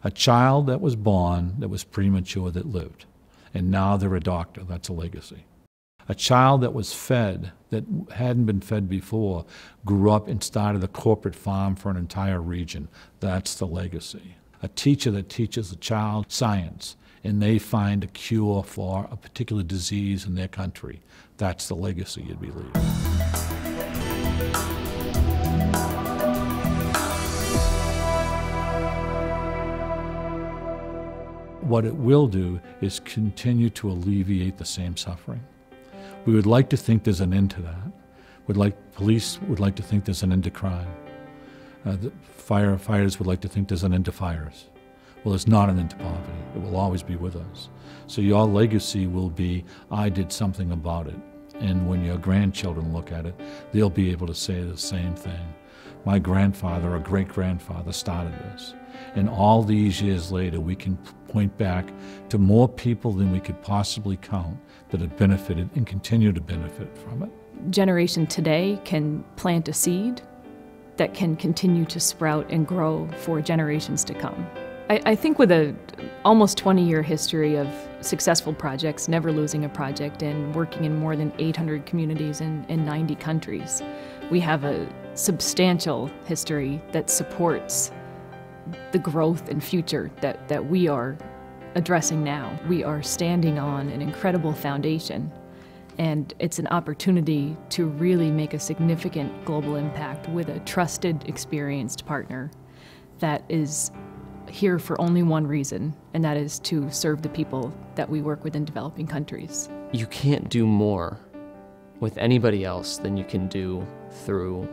A child that was born that was premature that lived, and now they're a doctor. That's a legacy. A child that was fed, that hadn't been fed before, grew up and started a corporate farm for an entire region. That's the legacy. A teacher that teaches a child science, and they find a cure for a particular disease in their country. That's the legacy you'd be leaving. What it will do is continue to alleviate the same suffering. We would like to think there's an end to that. Police would like to think there's an end to crime. The firefighters would like to think there's an end to fires. Well, there's not an end to poverty. It will always be with us. So your legacy will be, I did something about it. And when your grandchildren look at it, they'll be able to say the same thing. My grandfather or great-grandfather started this. And all these years later, we can point back to more people than we could possibly count that have benefited and continue to benefit from it. Generation today can plant a seed that can continue to sprout and grow for generations to come. I think with a almost 20-year history of successful projects, never losing a project, and working in more than 800 communities in 90 countries, we have a substantial history that supports the growth and future that we are addressing now. We are standing on an incredible foundation, and it's an opportunity to really make a significant global impact with a trusted, experienced partner that is here for only one reason, and that is to serve the people that we work with in developing countries. You can't do more with anybody else than you can do through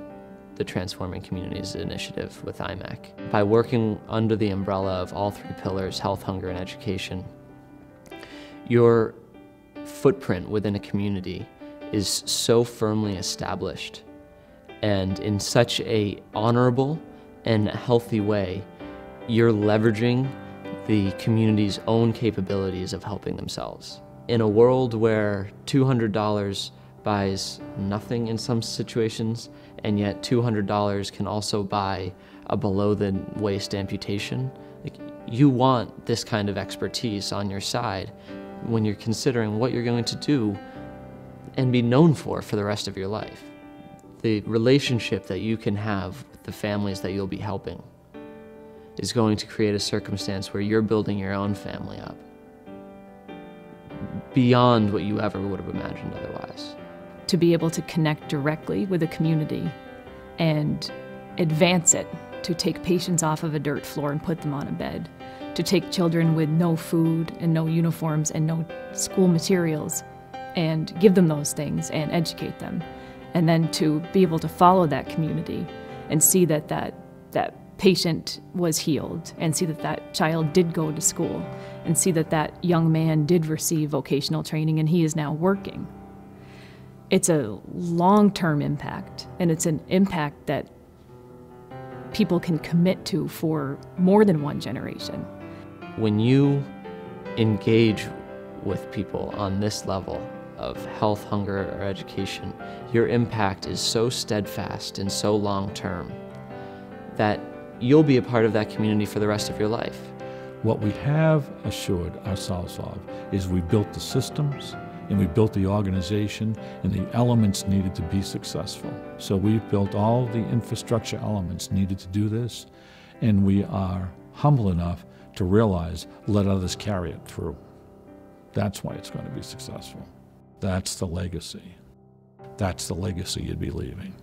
the Transforming Communities Initiative with IMEC. By working under the umbrella of all three pillars, health, hunger, and education, your footprint within a community is so firmly established and in such an honorable and healthy way, you're leveraging the community's own capabilities of helping themselves. In a world where $200 buys nothing in some situations, and yet $200 can also buy a below-the-waist amputation, you want this kind of expertise on your side when you're considering what you're going to do and be known for the rest of your life. The relationship that you can have with the families that you'll be helping is going to create a circumstance where you're building your own family up beyond what you ever would have imagined otherwise. To be able to connect directly with a community and advance it, to take patients off of a dirt floor and put them on a bed, to take children with no food and no uniforms and no school materials and give them those things and educate them, and then to be able to follow that community and see that that patient was healed, and see that that child did go to school, and see that that young man did receive vocational training and he is now working. It's a long-term impact, and it's an impact that people can commit to for more than one generation. When you engage with people on this level of health, hunger, or education, your impact is so steadfast and so long-term that you'll be a part of that community for the rest of your life. What we have assured ourselves of is we built the systems and we built the organization and the elements needed to be successful. So we've built all the infrastructure elements needed to do this, and we are humble enough to realize, let others carry it through. That's why it's going to be successful. That's the legacy. That's the legacy you'd be leaving.